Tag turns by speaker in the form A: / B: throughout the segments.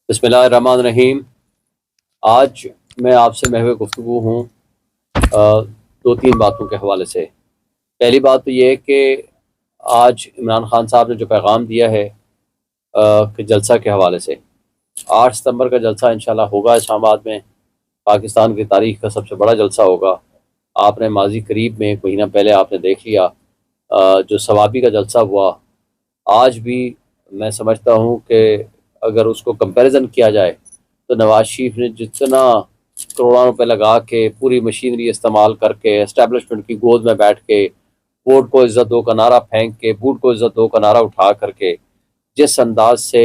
A: بسم اللہ الرحمن الرحیم۔ آج میں آپ سے محو گفتگو ہوں دو تین باتوں کے حوالے سے۔ پہلی بات تو یہ ہے کہ آج عمران خان صاحب نے جو پیغام دیا ہے کہ جلسہ کے حوالے سے 8 ستمبر کا جلسہ انشاءاللہ ہوگا اسلام آباد میں، پاکستان کی تاریخ کا سب سے بڑا جلسہ ہوگا۔ آپ نے ماضی قریب میں مہینہ پہلے آپ نے دیکھ لیا جو ثوابی کا جلسہ ہوا۔ آج بھی میں سمجھتا ہوں کہ اگر اس کو کمپیریزن کیا جائے تو نواز شریف نے جتنا کروڑوں روپے لگا کے پوری مشینری استعمال کر کے اسٹیبلشمنٹ کی گود میں بیٹھ کے ووٹ کو عزت دو کا نعرہ پھینک کے بوٹ کو عزت دو کا نعرہ اٹھا کر کے جس انداز سے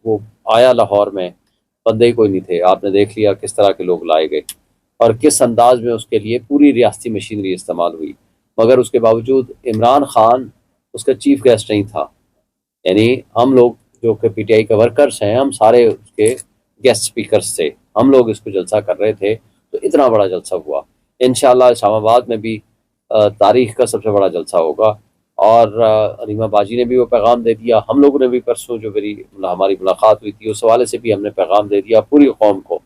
A: وہ آیا لاہور میں، بندے ہی کوئی نہیں تھے۔ آپ نے دیکھ لیا کس طرح کے لوگ لائے گئے اور کس انداز میں اس کے لیے پوری ریاستی مشینری استعمال ہوئی، مگر اس کے باوجود عمران خان اس کا چیف گیسٹ نہیں تھا۔ یعنی ہم لوگ جو کہ پی ٹی آئی کے ورکرز ہیں، ہم سارے اس کے گیسٹ سپیکرز تھے، ہم لوگ اس کو جلسہ کر رہے تھے، تو اتنا بڑا جلسہ ہوا۔ انشاءاللہ اسلام آباد میں بھی تاریخ کا سب سے بڑا جلسہ ہوگا، اور علیمہ باجی نے بھی وہ پیغام دے دیا، ہم لوگوں نے بھی پرسوں جو ہماری ملاقات ہوئی تھی اس حوالے سے بھی ہم نے پیغام دے دیا پوری قوم کو۔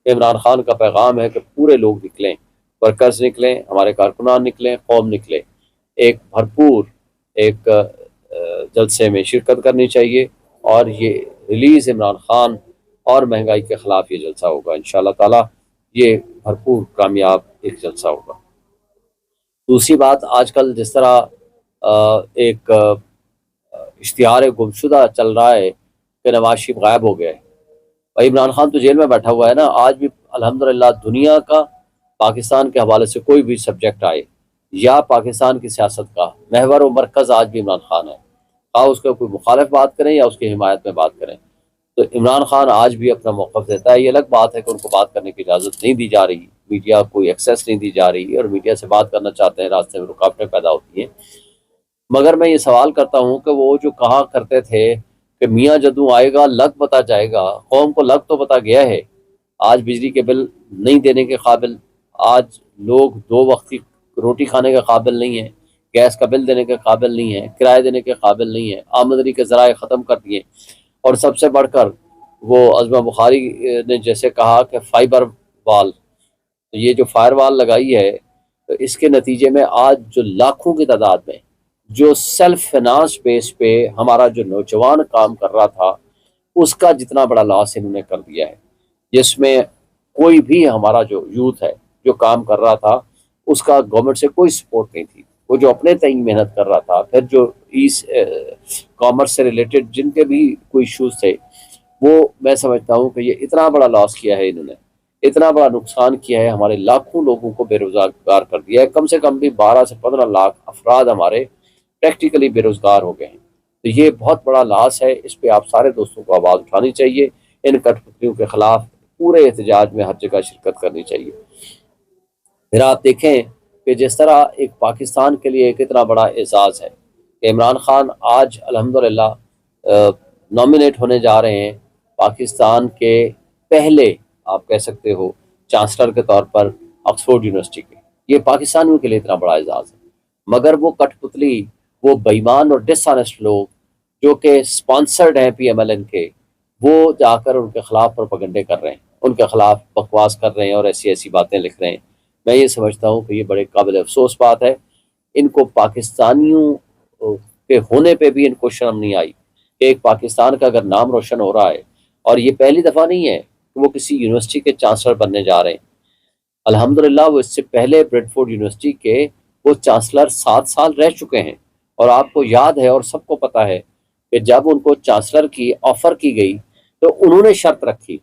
A: عمران خان کا پیغام ہے کہ پورے لوگ نکلیں، ورکرز نکلیں، ہمارے کارکنان نکلیں، قوم نکلیں، ایک بھرپور ایک جلسے میں شرکت کرنی چاہیے، اور یہ ریلیز عمران خان اور مہنگائی کے خلاف یہ جلسہ ہوگا انشاءاللہ تعالی۔ یہ بھرپور کامیاب ایک جلسہ ہوگا۔ دوسری بات، آج کل جس طرح ایک اشتہار گمشدہ چل رہا ہے کہ نواز شریف غائب ہو گیا ہے، بھائی عمران خان تو جیل میں بیٹھا ہوا ہے نا۔ آج بھی الحمدللہ دنیا کا پاکستان کے حوالے سے کوئی بھی سبجیکٹ آئے یا پاکستان کی سیاست کا محور و مرکز آج بھی عمران خان ہے، اس کا کوئی مخالف بات کریں یا اس کی حمایت میں بات کریں، تو عمران خان آج بھی اپنا موقف دیتا ہے۔ یہ الگ بات ہے کہ ان کو بات کرنے کی اجازت نہیں دی جا رہی، میڈیا کو ایکسیس نہیں دی جا رہی، اور میڈیا سے بات کرنا چاہتے ہیں راستے میں رکاوٹیں پیدا ہوتی ہیں۔ مگر میں یہ سوال کرتا ہوں کہ وہ جو کہا کرتے تھے کہ میاں جدوں آئے گا لگ بتا جائے گا، قوم کو لگ تو بتا گیا ہے۔ آج بجلی کے بل نہیں دینے کے قابل، آج لوگ 2 وقت کی روٹی کھانے کے قابل نہیں ہیں، گیس کا بل دینے کے قابل نہیں ہیں، کرایہ دینے کے قابل نہیں ہیں، آمدنی کے ذرائع ختم کر دیے، اور سب سے بڑھ کر وہ عظمہ بخاری نے جیسے کہا کہ فائبر وال، تو یہ جو فائر وال لگائی ہے، تو اس کے نتیجے میں آج جو لاکھوں کی تعداد میں جو سیلف فائنانس بیس پہ ہمارا جو نوجوان کام کر رہا تھا، اس کا جتنا بڑا لاس انہوں نے کر دیا ہے، جس میں کوئی بھی ہمارا جو یوتھ ہے جو کام کر رہا تھا اس کا گورنمنٹ سے کوئی سپورٹ نہیں تھی، وہ جو اپنے تئیں محنت کر رہا تھا، پھر جو کامرس سے ریلیٹڈ جن کے بھی کوئی ایشوز تھے، وہ میں سمجھتا ہوں کہ یہ اتنا بڑا لاس کیا ہے انہوں نے، اتنا بڑا نقصان کیا ہے، ہمارے لاکھوں لوگوں کو بے روزگار کر دیا ہے۔ کم سے کم بھی 12 سے 15 لاکھ افراد ہمارے پریکٹیکلی بے روزگار ہو گئے ہیں، تو یہ بہت بڑا لاس ہے۔ اس پہ آپ سارے دوستوں کو آواز اٹھانی چاہیے، ان کٹ پتلیوں کے خلاف پورے احتجاج میں ہر جگہ شرکت کرنی چاہیے۔ پھر آپ دیکھیں کہ جس طرح ایک پاکستان کے لیے ایک اتنا بڑا اعزاز ہے کہ عمران خان آج الحمدللہ نامینیٹ ہونے جا رہے ہیں پاکستان کے پہلے، آپ کہہ سکتے ہو، چانسلر کے طور پر آکسفورڈ یونیورسٹی کے۔ یہ پاکستانیوں کے لیے اتنا بڑا اعزاز ہے، مگر وہ کٹ پتلی، وہ بےایمان اور ڈس آنیسٹ لوگ جو کہ سپانسرڈ ہیں پی ایم ایل این کے، وہ جا کر ان کے خلاف پروپیگنڈے کر رہے ہیں، ان کے خلاف بکواس کر رہے ہیں اور ایسی ایسی باتیں لکھ رہے ہیں۔ میں یہ سمجھتا ہوں کہ یہ بڑے قابل افسوس بات ہے۔ ان کو پاکستانیوں کے ہونے پہ بھی ان کو شرم نہیں آئی کہ ایک پاکستان کا اگر نام روشن ہو رہا ہے، اور یہ پہلی دفعہ نہیں ہے کہ وہ کسی یونیورسٹی کے چانسلر بننے جا رہے ہیں۔ الحمدللہ وہ اس سے پہلے بریڈ فورڈ یونیورسٹی کے وہ چانسلر 7 سال رہ چکے ہیں، اور آپ کو یاد ہے اور سب کو پتا ہے کہ جب ان کو چانسلر کی آفر کی گئی تو انہوں نے شرط رکھی،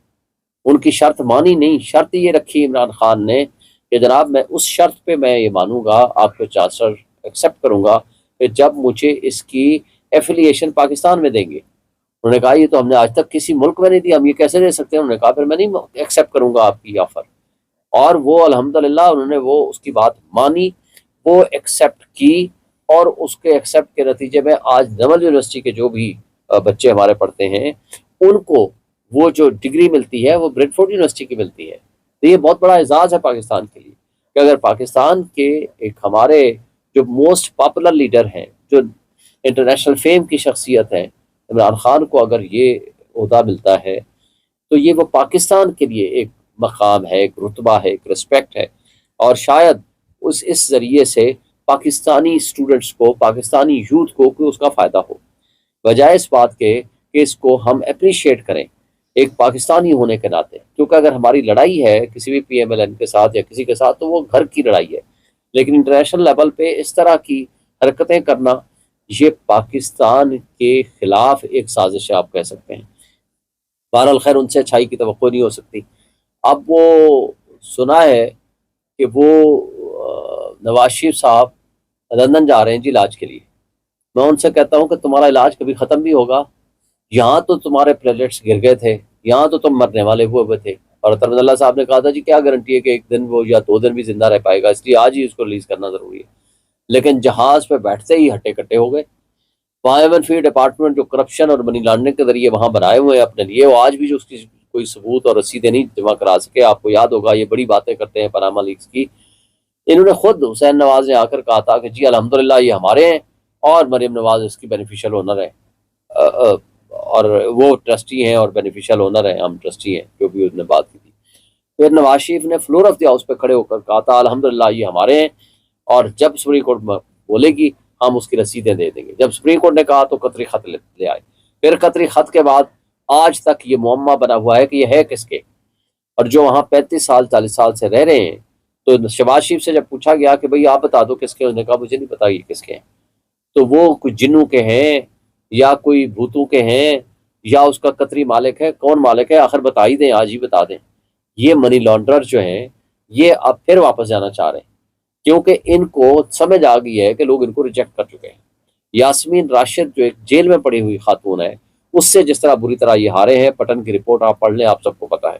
A: ان کی شرط مانی نہیں، شرط یہ رکھی عمران خان نے کہ جناب میں اس شرط پہ میں یہ مانوں گا، آپ کو چانسلر ایکسیپٹ کروں گا کہ جب مجھے اس کی ایفیلیشن پاکستان میں دیں گے۔ انہوں نے کہا یہ تو ہم نے آج تک کسی ملک میں نہیں دی، ہم یہ کیسے دے سکتے ہیں؟ انہوں نے کہا پھر میں نہیں ایکسیپٹ کروں گا آپ کی آفر، اور وہ الحمدللہ انہوں نے وہ اس کی بات مانی، وہ ایکسیپٹ کی، اور اس کے ایکسیپٹ کے نتیجے میں آج نول یونیورسٹی کے جو بھی بچے ہمارے پڑھتے ہیں ان کو وہ جو ڈگری ملتی ہے وہ بریڈ فورڈ یونیورسٹی کی ملتی ہے۔ تو یہ بہت بڑا اعزاز ہے پاکستان کے لیے کہ اگر پاکستان کے ایک ہمارے جو موسٹ پاپولر لیڈر ہیں، جو انٹرنیشنل فیم کی شخصیت ہے، عمران خان کو اگر یہ عہدہ ملتا ہے، تو یہ وہ پاکستان کے لیے ایک مقام ہے، ایک رتبہ ہے، ایک رسپیکٹ ہے، اور شاید اس ذریعے سے پاکستانی اسٹوڈنٹس کو، پاکستانی یوتھ کو کوئی اس کا فائدہ ہو، بجائے اس بات کے کہ اس کو ہم اپریشیٹ کریں ایک پاکستانی ہونے کے ناطے. کیونکہ اگر ہماری لڑائی ہے کسی بھی پی ایم ایل این کے ساتھ یا کسی کے ساتھ تو وہ گھر کی لڑائی ہے، لیکن انٹرنیشنل لیول پہ اس طرح کی حرکتیں کرنا یہ پاکستان کے خلاف ایک سازش ہے، آپ کہہ سکتے ہیں. بہرحال خیر، ان سے اچھائی کی توقع نہیں ہو سکتی. اب وہ سنا ہے کہ وہ نواز شریف صاحب لندن جا رہے ہیں جی علاج کے لیے. میں ان سے کہتا ہوں کہ تمہارا علاج کبھی ختم بھی ہوگا؟ یہاں تو تمہارے پلیٹلیٹس گر گئے تھے، یہاں تو تم مرنے والے ہوئے تھے، اور ترمد اللہ صاحب نے کہا تھا جی کیا گارنٹی ہے کہ ایک دن وہ یا 2 دن بھی زندہ رہ پائے گا، اس لیے آج ہی اس کو ریلیز کرنا ضروری ہے. لیکن جہاز پہ بیٹھتے ہی ہٹے کٹے ہو گئے. وہاں ایون فی ڈپارٹمنٹ جو کرپشن اور منی لانڈرنگ کے ذریعے وہاں بنائے ہوئے ہیں اپنے لیے، وہ آج بھی جو اس کی کوئی ثبوت اور رسیدیں نہیں جمع کرا سکے. آپ کو یاد ہوگا یہ بڑی باتیں کرتے ہیں پاناما لیکس کی. انہوں نے خود حسین نواز نے آ کر کہا تھا کہ جی الحمدللہ یہ ہمارے ہیں اور مریم نواز اس کی بینیفیشل اونر ہے، اور وہ ٹرسٹی ہیں اور بینیفیشل اونر ہیں، ہم ٹرسٹی ہیں، جو بھی اس نے بات کی تھی. پھر نواز شریف نے فلور آف دی ہاؤس پہ کھڑے ہو کر کہا تھا الحمدللہ یہ ہمارے ہیں، اور جب سپریم کورٹ بولے گی ہم اس کی رسیدیں دے دیں گے. جب سپریم کورٹ نے کہا تو قطری خط لے آئے. پھر قطری خط کے بعد آج تک یہ معمہ بنا ہوا ہے کہ یہ ہے کس کے، اور جو وہاں 35 سال 40 سال سے رہ رہے ہیں. تو شہباز شریف سے جب پوچھا گیا کہ بھئی آپ بتا دو کس کے، انہوں نے کہا مجھے نہیں پتا یہ کس کے ہیں. تو وہ کوئی جنوں کے ہیں یا کوئی بھوتوں کے ہیں یا اس کا قطری مالک ہے، کون مالک ہے آخر بتا ہی دیں، آج ہی بتا دیں. یہ منی لانڈرر جو ہیں یہ اب پھر واپس جانا چاہ رہے ہیں، کیونکہ ان کو سمجھ آ گئی ہے کہ لوگ ان کو ریجیکٹ کر چکے ہیں. یاسمین راشد جو ایک جیل میں پڑی ہوئی خاتون ہے، اس سے جس طرح بری طرح یہ ہارے ہیں، پٹن کی رپورٹ آپ پڑھ لیں، آپ سب کو پتا ہے.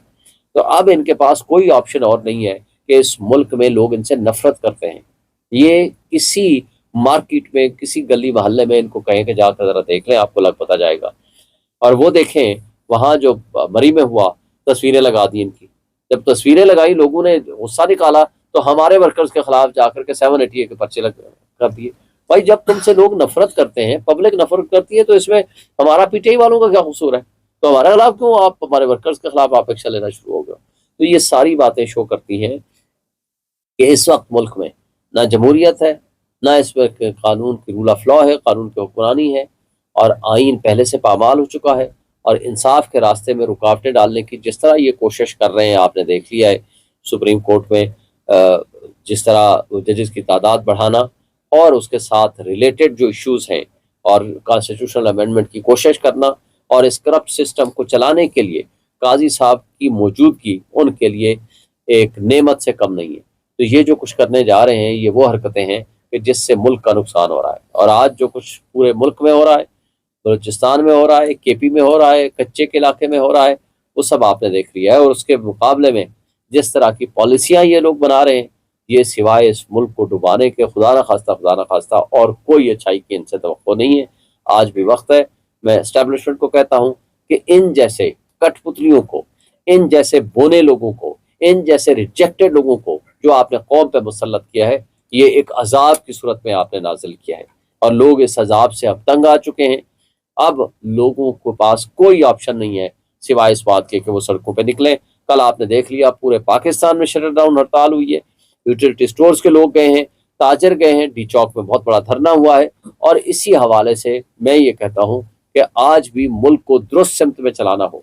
A: تو اب ان کے پاس کوئی آپشن اور نہیں ہے کہ اس ملک میں لوگ ان سے نفرت کرتے ہیں. یہ کسی مارکیٹ میں کسی گلی محلے میں ان کو کہیں کہ جا کر ذرا دیکھ لیں، آپ کو لگ پتا جائے گا. اور وہ دیکھیں وہاں جو مری میں ہوا، تصویریں لگا دی ان کی. جب تصویریں لگائی لوگوں نے غصہ نکالا تو ہمارے ورکرز کے خلاف جا کر کے 780 کے پرچے کر دیے. بھائی جب تم سے لوگ نفرت کرتے ہیں، پبلک نفرت کرتی ہے، تو اس میں ہمارا پی ٹی آئی والوں کا کیا قصور ہے؟ تو ہمارے خلاف کیوں آپ، ہمارے ورکرز کے خلاف آپ ایکشن لینا شروع ہو گئے؟ تو یہ ساری باتیں شو کرتی ہیں کہ اس وقت ملک میں نہ جمہوریت ہے، نہ اس میں قانون کی رول آف لا ہے، قانون کی حکمرانی ہے، اور آئین پہلے سے پامال ہو چکا ہے. اور انصاف کے راستے میں رکاوٹیں ڈالنے کی جس طرح یہ کوشش کر رہے ہیں، آپ نے دیکھ لیا ہے سپریم کورٹ میں جس طرح ججز کی تعداد بڑھانا اور اس کے ساتھ ریلیٹڈ جو ایشوز ہیں، اور کانسٹیٹیوشنل امینڈمنٹ کی کوشش کرنا، اور اس کرپٹ سسٹم کو چلانے کے لیے قاضی صاحب کی موجودگی ان کے لیے ایک نعمت سے کم نہیں ہے. تو یہ جو کچھ کرنے جا رہے ہیں یہ وہ حرکتیں ہیں کہ جس سے ملک کا نقصان ہو رہا ہے. اور آج جو کچھ پورے ملک میں ہو رہا ہے، بلوچستان میں ہو رہا ہے، کے پی میں ہو رہا ہے، کچے کے علاقے میں ہو رہا ہے، وہ سب آپ نے دیکھ لیا ہے. اور اس کے مقابلے میں جس طرح کی پالیسیاں یہ لوگ بنا رہے ہیں، یہ سوائے اس ملک کو ڈبانے کے خدا نہ خواستہ اور کوئی اچھائی کی ان سے توقع نہیں ہے. آج بھی وقت ہے. میں اسٹیبلشمنٹ کو کہتا ہوں کہ ان جیسے کٹ پتلیوں کو، ان جیسے بونے لوگوں کو، ان جیسے ریجیکٹڈ لوگوں کو جو آپ نے قوم پہ مسلط کیا ہے، یہ ایک عذاب کی صورت میں آپ نے نازل کیا ہے، اور لوگ اس عذاب سے اب تنگ آ چکے ہیں. اب لوگوں کے پاس کوئی آپشن نہیں ہے سوائے اس بات کے کہ وہ سڑکوں پہ نکلیں. کل آپ نے دیکھ لیا پورے پاکستان میں شٹر ڈاؤن ہڑتال ہوئی ہے. یوٹیلٹی سٹورز کے لوگ گئے ہیں، تاجر گئے ہیں، ڈی چوک میں بہت بڑا دھرنا ہوا ہے. اور اسی حوالے سے میں یہ کہتا ہوں کہ آج بھی ملک کو درست سمت میں چلانا ہو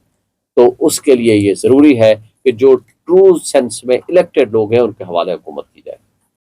A: تو اس کے لیے یہ ضروری ہے کہ جو ٹرو سینس میں الیکٹڈ لوگ ہیں ان کے حوالے حکومت